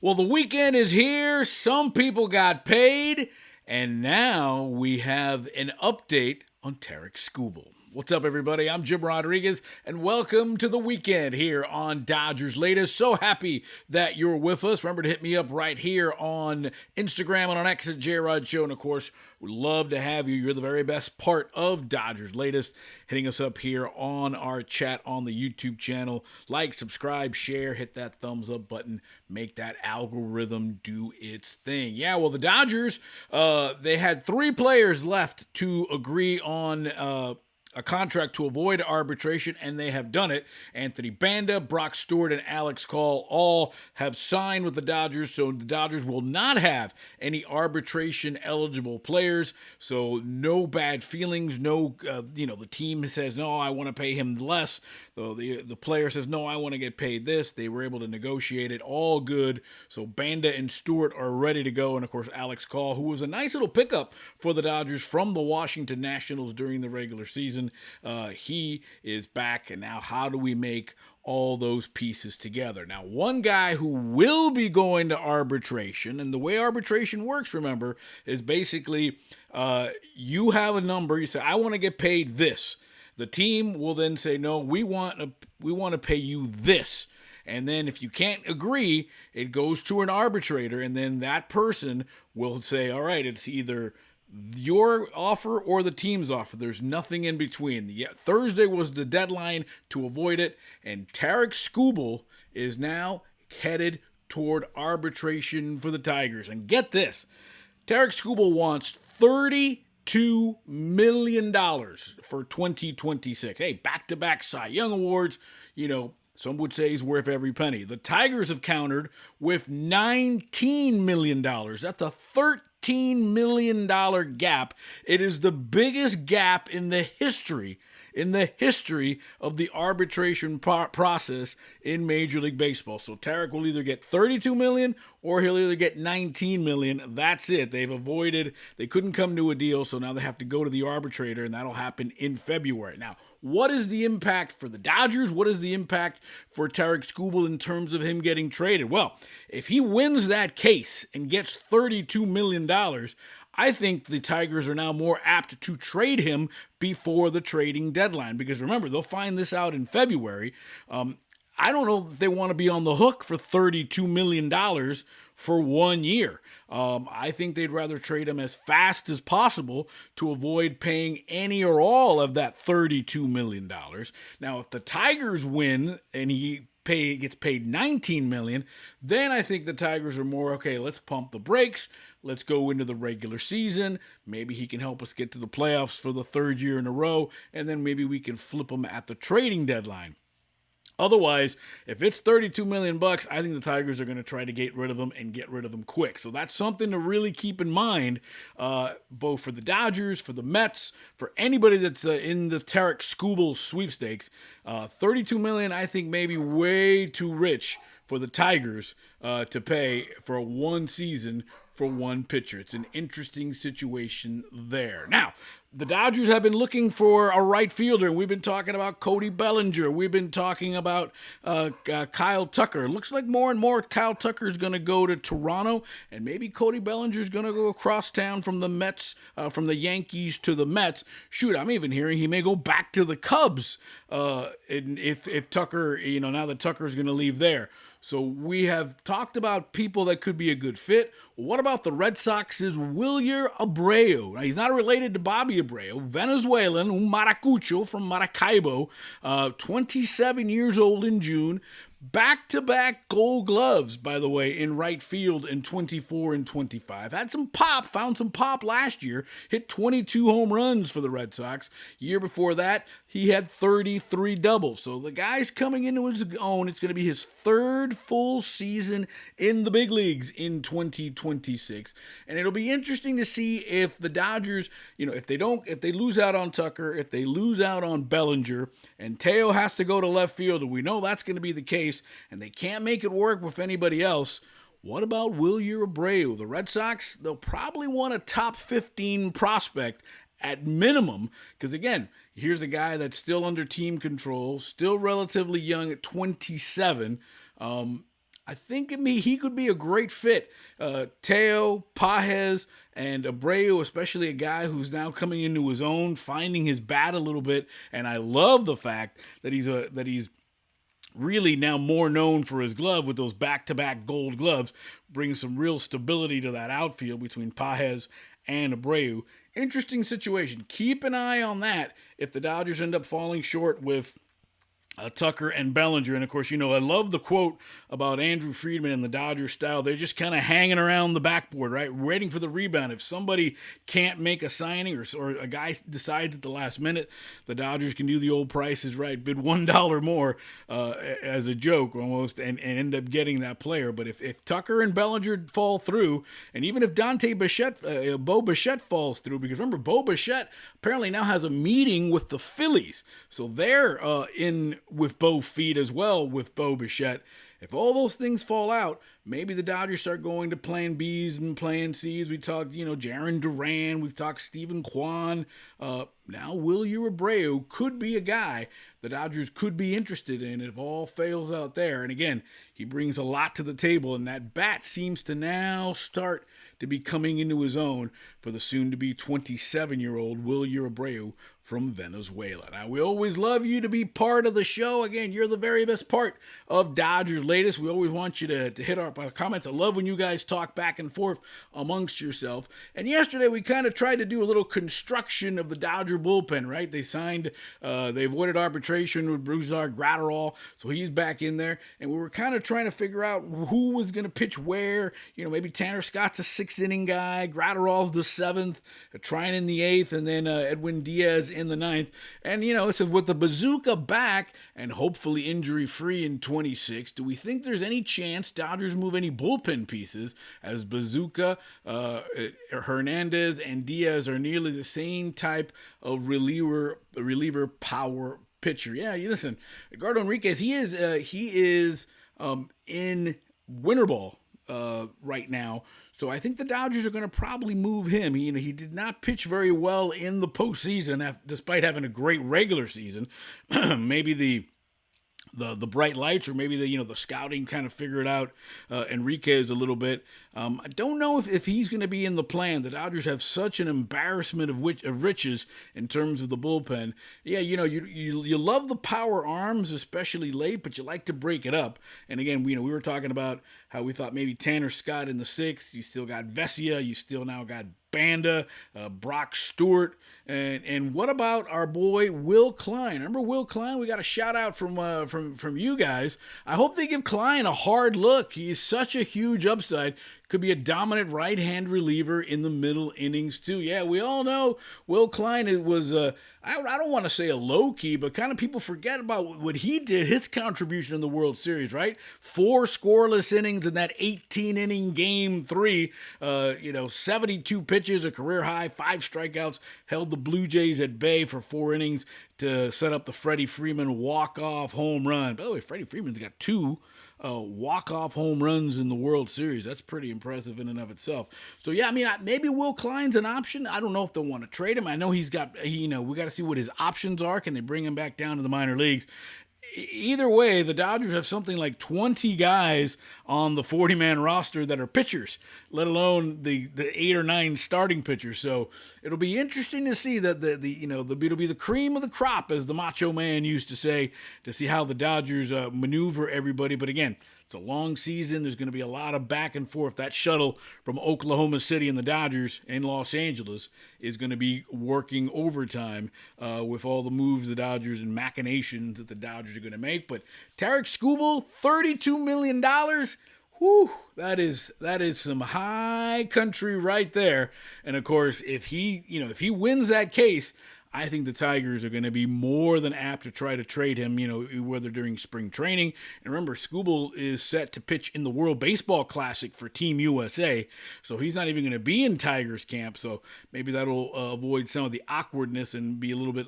Well, the weekend is here. Some people got paid, and now we have an update on Tarek Skubal. What's up, everybody? I'm Jim Rodriguez, and welcome to the weekend here on Dodgers Latest. So happy that you're with us. Remember to hit me up right here on Instagram and on X at JRod Show. And of course, we'd love to have you. You're the very best part of Dodgers Latest. Hitting us up here on our chat on the YouTube channel. Like, subscribe, share, hit that thumbs up button. Make that algorithm do its thing. Yeah, well, the Dodgers, they had 3 players left to agree on a contract to avoid arbitration, and they have done it. Anthony Banda, Brock Stewart, and Alex Call all have signed with the Dodgers, so the Dodgers will not have any arbitration-eligible players, so no bad feelings, the team says, no, I want to pay him less, so the player says, no, I want to get paid this. They were able to negotiate it, all good, so Banda and Stewart are ready to go, and of course, Alex Call, who was a nice little pickup for the Dodgers from the Washington Nationals during the regular season. He is back, and now how do we make all those pieces together? Now, one guy who will be going to arbitration, and the way arbitration works, remember, is basically you have a number, you say, I want to get paid this. The team will then say, no, we want to pay you this. And then if you can't agree, it goes to an arbitrator, and then that person will say, all right, it's either your offer or the team's offer. There's nothing in between. Thursday was the deadline to avoid it, and Tarek Skubal is now headed toward arbitration for the Tigers. And get this, Tarek Skubal wants $32 million for 2026. Hey, back-to-back Cy Young Awards, some would say he's worth every penny. The Tigers have countered with $19 million. That's a $13 million gap. It is the biggest gap in the history of the arbitration process in Major League Baseball. So Tarek will either get $32 million or he'll either get $19 million. That's it. They couldn't come to a deal, so now they have to go to the arbitrator, and that'll happen in February. Now, what is the impact for the Dodgers? What is the impact for Tarek Skubal in terms of him getting traded? Well, if he wins that case and gets $32 million, I think the Tigers are now more apt to trade him before the trading deadline, because remember, they'll find this out in February. I don't know if they want to be on the hook for $32 million for 1 year. I think they'd rather trade him as fast as possible to avoid paying any or all of that $32 million. Now, if the Tigers win and he gets paid $19 million, then I think the Tigers are more, okay, let's pump the brakes. Let's go into the regular season. Maybe he can help us get to the playoffs for the 3rd year in a row, and then maybe we can flip him at the trading deadline. Otherwise, if it's $32 million, I think the Tigers are going to try to get rid of him and get rid of him quick. So that's something to really keep in mind, both for the Dodgers, for the Mets, for anybody that's in the Tarek Skubal sweepstakes. $32 million, I think, maybe way too rich for the Tigers to pay for 1 season for 1 pitcher. It's an interesting situation there. Now, the Dodgers have been looking for a right fielder. We've been talking about Cody Bellinger. We've been talking about Kyle Tucker. It looks like more and more Kyle Tucker is going to go to Toronto, and maybe Cody Bellinger is going to go across town from the Mets, from the Yankees to the Mets. Shoot, I'm even hearing he may go back to the Cubs if Tucker, now that Tucker is going to leave there. So we have talked about people that could be a good fit. What about the Red Sox's Wilyer Abreu? Now, he's not related to Bobby Abreu, Venezuelan, un maracucho from Maracaibo, 27 years old in June. Back-to-back gold gloves, by the way, in right field in 24 and 25. Found some pop last year. Hit 22 home runs for the Red Sox. Year before that, he had 33 doubles. So the guy's coming into his own. It's going to be his 3rd full season in the big leagues in 2026. And it'll be interesting to see if the Dodgers, if they lose out on Tucker, if they lose out on Bellinger, and Teo has to go to left field, and we know that's going to be the case, and they can't make it work with anybody else. What about Wilyer Abreu? The Red Sox, they'll probably want a top 15 prospect at minimum, because again, here's a guy that's still under team control, still relatively young at 27. I think he could be a great fit. Teo, Pajes, and Abreu, especially a guy who's now coming into his own, finding his bat a little bit. And I love the fact that he's really now more known for his glove with those back-to-back gold gloves, brings some real stability to that outfield between Pajes and Abreu. Interesting situation. Keep an eye on that if the Dodgers end up falling short with Tucker and Bellinger. And of course, I love the quote about Andrew Friedman and the Dodgers style. They're just kind of hanging around the backboard, right? Waiting for the rebound. If somebody can't make a signing or a guy decides at the last minute, the Dodgers can do the old Price is Right, bid $1 more as a joke almost and end up getting that player. But if Tucker and Bellinger fall through, and even if Bo Bichette falls through, because remember, Bo Bichette apparently now has a meeting with the Phillies. So they're in with both feet as well with Bo Bichette. If all those things fall out, maybe the Dodgers start going to plan Bs and plan Cs. We talked, Jarren Duran. We've talked Stephen Kwan. Now Wilyer Abreu could be a guy the Dodgers could be interested in if all fails out there. And again, he brings a lot to the table, and that bat seems to now start to be coming into his own for the soon-to-be 27-year-old Wilyer Abreu from Venezuela. Now, we always love you to be part of the show. Again, you're the very best part of Dodgers Latest. We always want you to hit our comments. I love when you guys talk back and forth amongst yourself. And yesterday, we kind of tried to do a little construction of the Dodger bullpen, right? They avoided arbitration with Brusdar Graterol, so he's back in there. And we were kind of trying to figure out who was going to pitch where. Maybe Tanner Scott's a sixth-inning guy, Graterol's the seventh, Trine in the eighth, and then Edwin Diaz in the ninth. And, it says with the bazooka back and hopefully injury-free in 26, do we think there's any chance Dodgers move any bullpen pieces, as Bazooka, Hernandez, and Diaz are nearly the same type of reliever power pitcher? Yeah, listen, Edgardo Enriquez, he is in winter ball right now. So I think the Dodgers are going to probably move him. He did not pitch very well in the postseason, despite having a great regular season. Maybe the bright lights, or maybe the scouting kind of figured out Enriquez a little bit. I don't know if he's going to be in the plan. The Dodgers have such an embarrassment of riches in terms of the bullpen. Yeah, you love the power arms, especially late, but you like to break it up. And again, we were talking about how we thought maybe Tanner Scott in the sixth. You still got Vesia. You still now got Banda, Brock Stewart, and what about our boy Will Klein? Remember Will Klein? We got a shout out from you guys. I hope they give Klein a hard look. He's such a huge upside. Could be a dominant right-hand reliever in the middle innings too. Yeah, we all know Will Klein. It was I don't want to say a low key, but kind of people forget about what he did. His contribution in the World Series, right? 4 scoreless innings in that 18-inning Game 3. 72 pitches, a career high, 5 strikeouts, held the Blue Jays at bay for 4 innings to set up the Freddie Freeman walk-off home run. By the way, Freddie Freeman's got 2 walk-off home runs in the World Series. That's pretty impressive in and of itself. So, yeah, maybe Will Klein's an option. I don't know if they'll want to trade him. I know we got to see what his options are. Can they bring him back down to the minor leagues? Either way, the Dodgers have something like 20 guys on the 40-man roster that are pitchers, let alone the 8 or 9 starting pitchers. So it'll be interesting to see that it'll be the cream of the crop, as the Macho Man used to say, to see how the Dodgers maneuver everybody. But again, it's a long season. There's going to be a lot of back and forth. That shuttle from Oklahoma City and the Dodgers in Los Angeles is going to be working overtime with all the moves the Dodgers and machinations that the Dodgers are going to make. But Tarik Skubal, $32 million. Whew, that is some high country right there. And of course, if he wins that case, I think the Tigers are going to be more than apt to try to trade him, whether during spring training. And remember, Skubal is set to pitch in the World Baseball Classic for Team USA, so he's not even going to be in Tigers camp. So maybe that'll avoid some of the awkwardness and be a little bit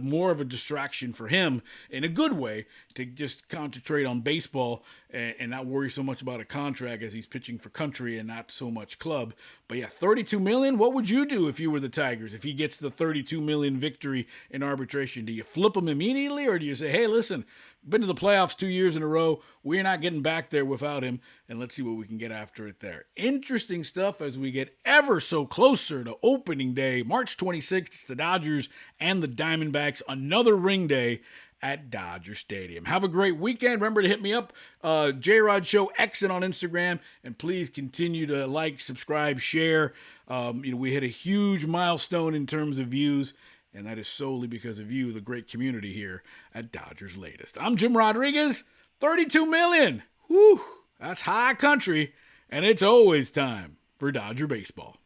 more of a distraction for him in a good way, to just concentrate on baseball and not worry so much about a contract, as he's pitching for country and not so much club. But yeah, $32 million. What would you do if you were the Tigers? If he gets the $32 million victory in arbitration? Do you flip them immediately, or do you say, hey, listen, been to the playoffs 2 years in a row. We're not getting back there without him, and let's see what we can get after it there. Interesting stuff as we get ever so closer to opening day. March 26th, it's the Dodgers and the Diamondbacks. Another ring day at Dodger Stadium. Have a great weekend. Remember to hit me up, J-Rod Show Exit on Instagram, and please continue to like, subscribe, share. We hit a huge milestone in terms of views, and that is solely because of you, the great community here at Dodgers Latest. I'm Jim Rodriguez, 32 million. Whew, that's high country, and it's always time for Dodger baseball.